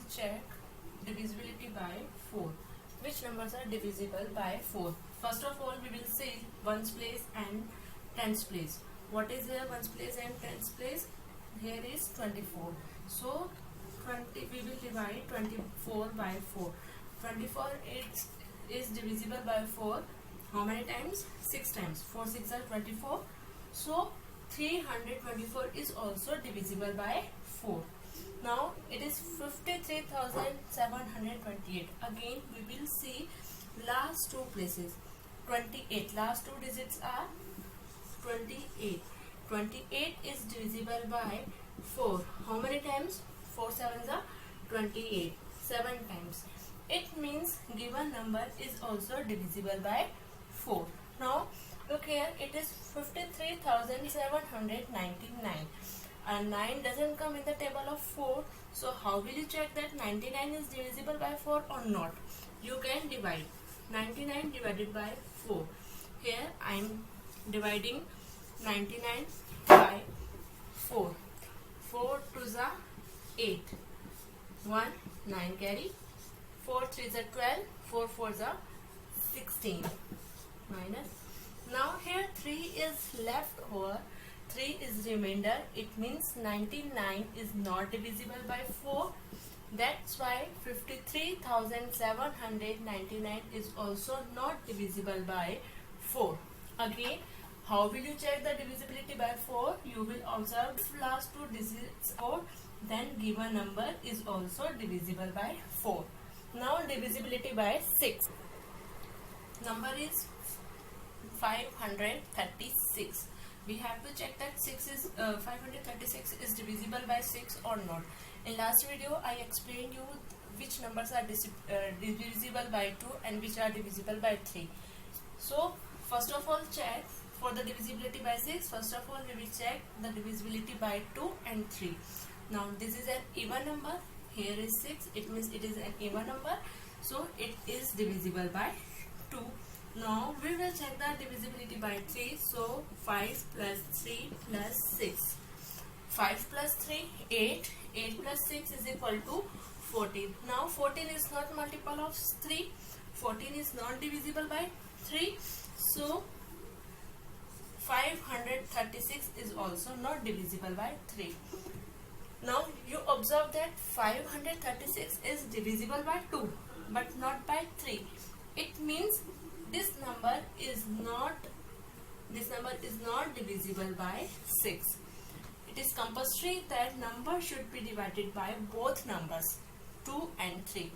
check divisibility by 4. Which numbers are divisible by 4? First of all, we will see ones place and tens place. What is here ones place and tens place? Here is 24. So 20 we will divide 24 by 4. 24 is divisible by 4. How many times? 6 times. 4 6 are 24. So 324 is also divisible by 4. Now it is 53,728. Again we will see last two places. 28. Last two digits are 28. 28 is divisible by 4. How many times? 4 sevens are 28. 7 times. It means given number is also divisible by 4. Now look here, it is 53,799 and 9 doesn't come in the table of 4. So how will you check that 99 is divisible by 4 or not? You can divide 99 divided by 4. Here I am dividing 99 by 4. 4 2s are 8. 1 9 carry. 4 3s are 12. 4 4s are 16. Minus. Now here 3 is left over. 3 is remainder. It means 99 is not divisible by 4. That's why 53,799 is also not divisible by 4. Again, how will you check the divisibility by 4? You will observe last two digits 4. Then given number is also divisible by 4. Now divisibility by 6. Number is 536. We have to check that 536 is divisible by 6 or not. In last video I explained you which numbers are divisible by 2 and which are divisible by 3. So first of all check for the divisibility by 6. First of all we will check the divisibility by 2 and 3. Now this is an even number. Here is 6. It means it is an even number. So it is divisible by 2. Now we will check the divisibility by 3. So 5 plus 3 plus 6. 5 plus 3 8. 8 plus 6 is equal to 14. Now 14 is not multiple of 3. 14 is not divisible by 3. So 536 is also not divisible by 3. Now you observe that 536 is divisible by 2 but not by 3. It means this number is not divisible by 6. It is compulsory that number should be divided by both numbers 2 and 3.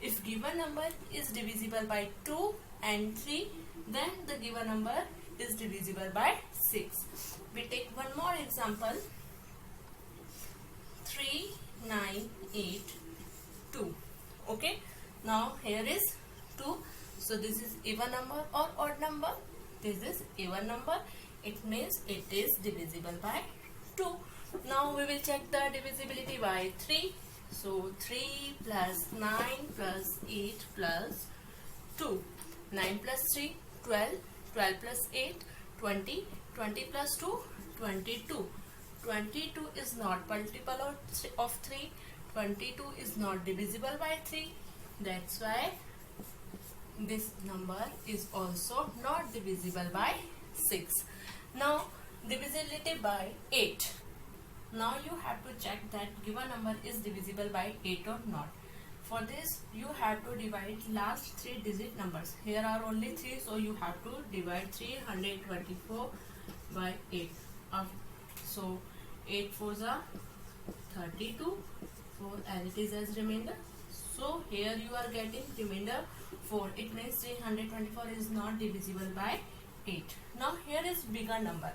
If given number is divisible by 2 and 3, then the given number is divisible by 6. We take one more example. 3 9 8 2. Okay. Now here is 2. So this is even number or odd number. This is even number. It means it is divisible by 2. Now we will check the divisibility by 3. So 3 plus 9 plus 8 plus 2. 9 plus 3 12. 12 plus 8 20. 20 plus 2 22. 22 is not multiple of 3. 22 is not divisible by 3. That's why this number is also not divisible by 6. Now divisibility by 8. Now you have to check that given number is divisible by 8 or not. For this you have to divide last 3 digit numbers. Here are only 3, so you have to divide 324 by 8. So 8 4s are 32. 4 as it is as remainder. So here you are getting remainder 4. It means 324 is not divisible by 8. Now here is bigger number.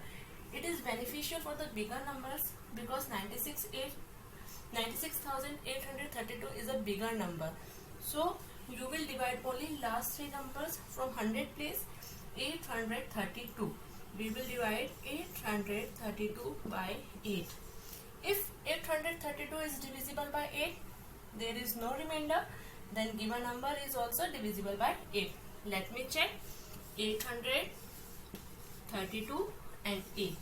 It is beneficial for the bigger numbers because 96,832 is a bigger number. So you will divide only last 3 numbers from 100 place. 832. We will divide 832 by 8. If 832 is divisible by 8, there is no remainder, then given number is also divisible by 8. Let me check. 832 and 8.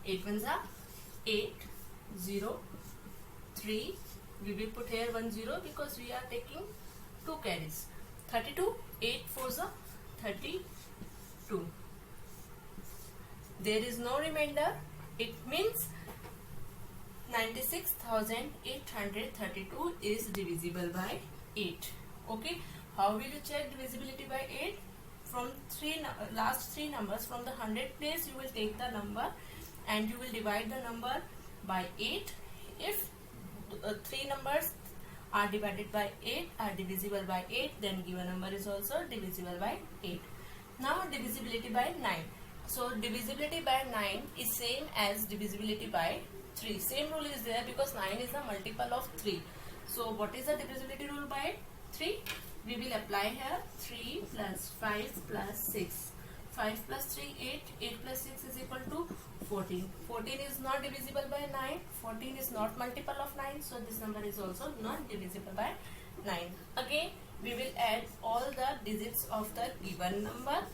8 ones are 8, 0, 3, we will put here 1 0 because we are taking 2 carries. 32, 8 4s are 32. There is no remainder. It means 96,832 is divisible by 8. Okay. How will you check divisibility by 8? From last three numbers, from the 100 place, you will take the number and you will divide the number by 8. If three numbers are divided by 8 are divisible by 8, then given number is also divisible by 8. Now divisibility by 9. So divisibility by 9 is same as divisibility by 3. Same rule is there because 9 is a multiple of 3. So what is the divisibility rule by 3? We will apply here 3 plus 5 plus 6. 5 plus 3, 8. 8 plus 6 is equal to 14. 14 is not divisible by 9. 14 is not multiple of 9. So this number is also not divisible by 9. Again, we will add all the digits of the given number.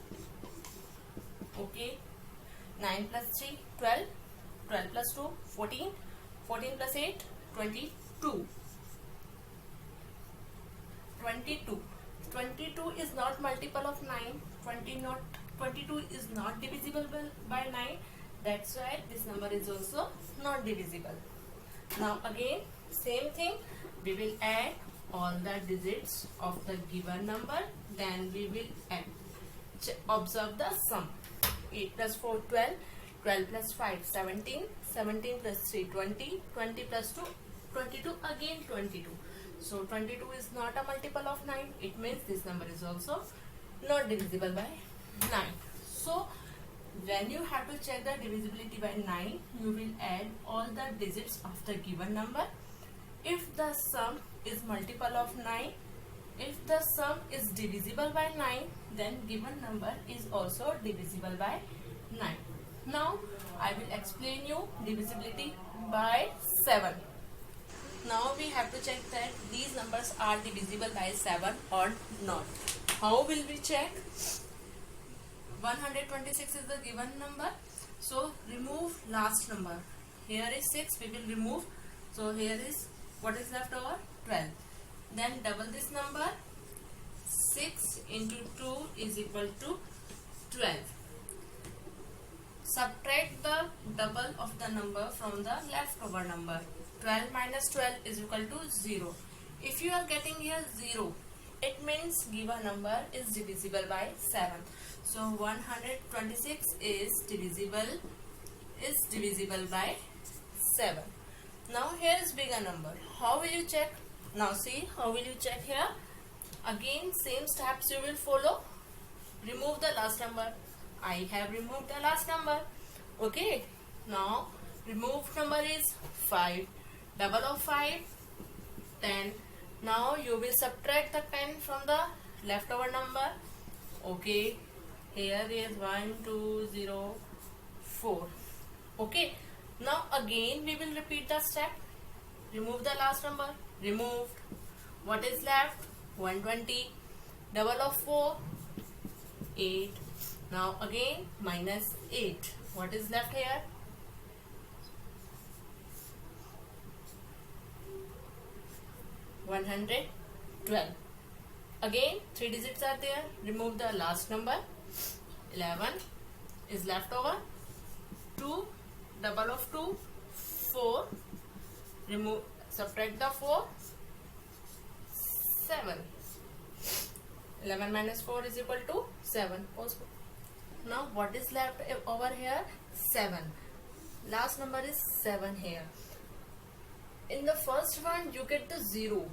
Okay. 9 plus 3, 12. 12 plus 2, 14. 14 plus 8, 22. 22. 22 is not multiple of 9. 22 is not divisible by 9. That's why this number is also not divisible. Now again, same thing. We will add all the digits of the given number. Then we will observe the sum. 8 plus 4, 12. 12 plus 5, 17. 17 plus 3, 20. 20 plus 2, 22. Again 22. So 22 is not a multiple of 9. It means this number is also not divisible by 9. So when you have to check the divisibility by 9, you will add all the digits of the given number. If the sum is multiple of 9, if the sum is divisible by 9, then given number is also divisible by 9. Now I will explain you divisibility by 7. Now we have to check that these numbers are divisible by 7 or not. How will we check? 126 is the given number. So remove last number. Here is 6, we will remove. So here is what is left over? 12. Then double this number. 6 into 2 is equal to 12. Subtract the double of the number from the leftover number. 12 minus 12 is equal to 0. If you are getting here 0, it means given number is divisible by 7. So 126 is divisible by 7. Now here is bigger number. How will you check? Now see how will you check here? Again same steps you will follow. Remove the last number. I have removed the last number. Okay. Now removed number is 5. Double of 5, 10. Now you will subtract the 10 from the leftover number. Okay. Here is 1, 2, 0, 4. Okay. Now again we will repeat the step. Remove the last number. Removed. What is left? 120. Double of 4, 8. Now again minus 8. What is left here? 112. Again 3 digits are there. Remove the last number. 11 is left over. 2, double of 2, 4. Remove, subtract the 4. 7. 11 minus 4 is equal to 7. Now what is left over here? 7. Last number is 7 here. In the first one you get the 0.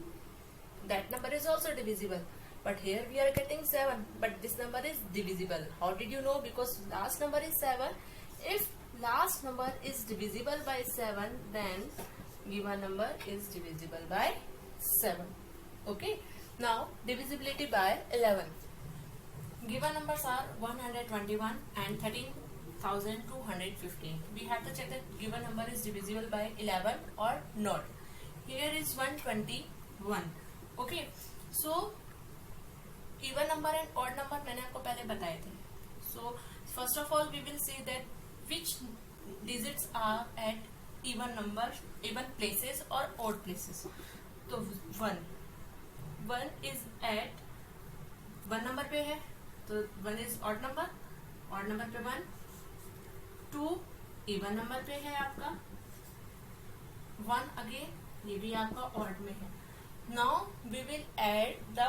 That number is also divisible. But here we are getting 7. But this number is divisible. How did you know? Because last number is 7. If last number is divisible by 7, then given number is divisible by 7. Okay. Now divisibility by 11. Given numbers are 121 and 13,215. We have to check that given number is divisible by 11 or not. Here is 121. Okay. So even number and odd number मैंने आपको पहले बताए थे. So first of all we will see that which digits are at even numbers, even places or odd places. तो 1 is eight 1 number पे है, तो 1 is odd number पे 1. 2 इवन नंबर पे है आपका. 1 अगेन, ये भी आपका ऑड में है. Now we will add the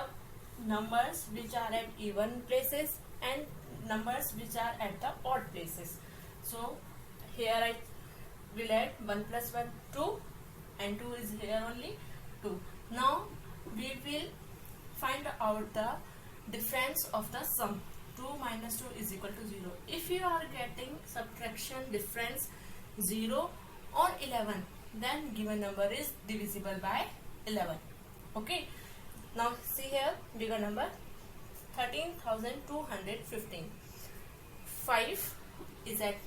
numbers which are at even places and numbers which are at the odd places. So here I will add 1 plus 1 2 and 2 is here only 2. Now we will find out the difference of the sum. 2 minus 2 is equal to 0. If you are getting subtraction difference 0 or 11, then given number is divisible by 11. Okay. Now see here, bigger number 13,215. 5 is at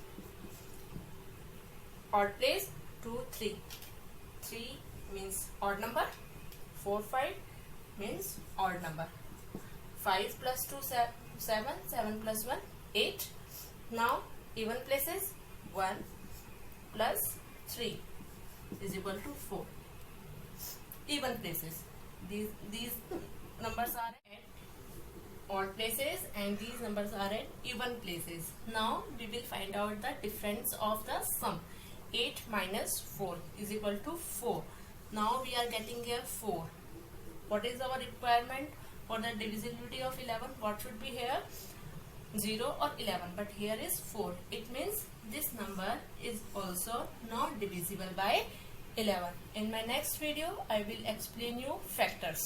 odd place. 2 3 means odd number. 4 5 means odd number. 5 plus 2 7, 7 plus 1 8. Now even places 1 plus 3 is equal to 4. Even places. These numbers are at odd places and these numbers are at even places. Now we will find out the difference of the sum. 8 minus 4 is equal to 4. Now we are getting here 4. What is our requirement for the divisibility of 11? What should be here? 0 or 11, but here is 4. It means this number is also not divisible by 11. In my next video, I will explain you factors.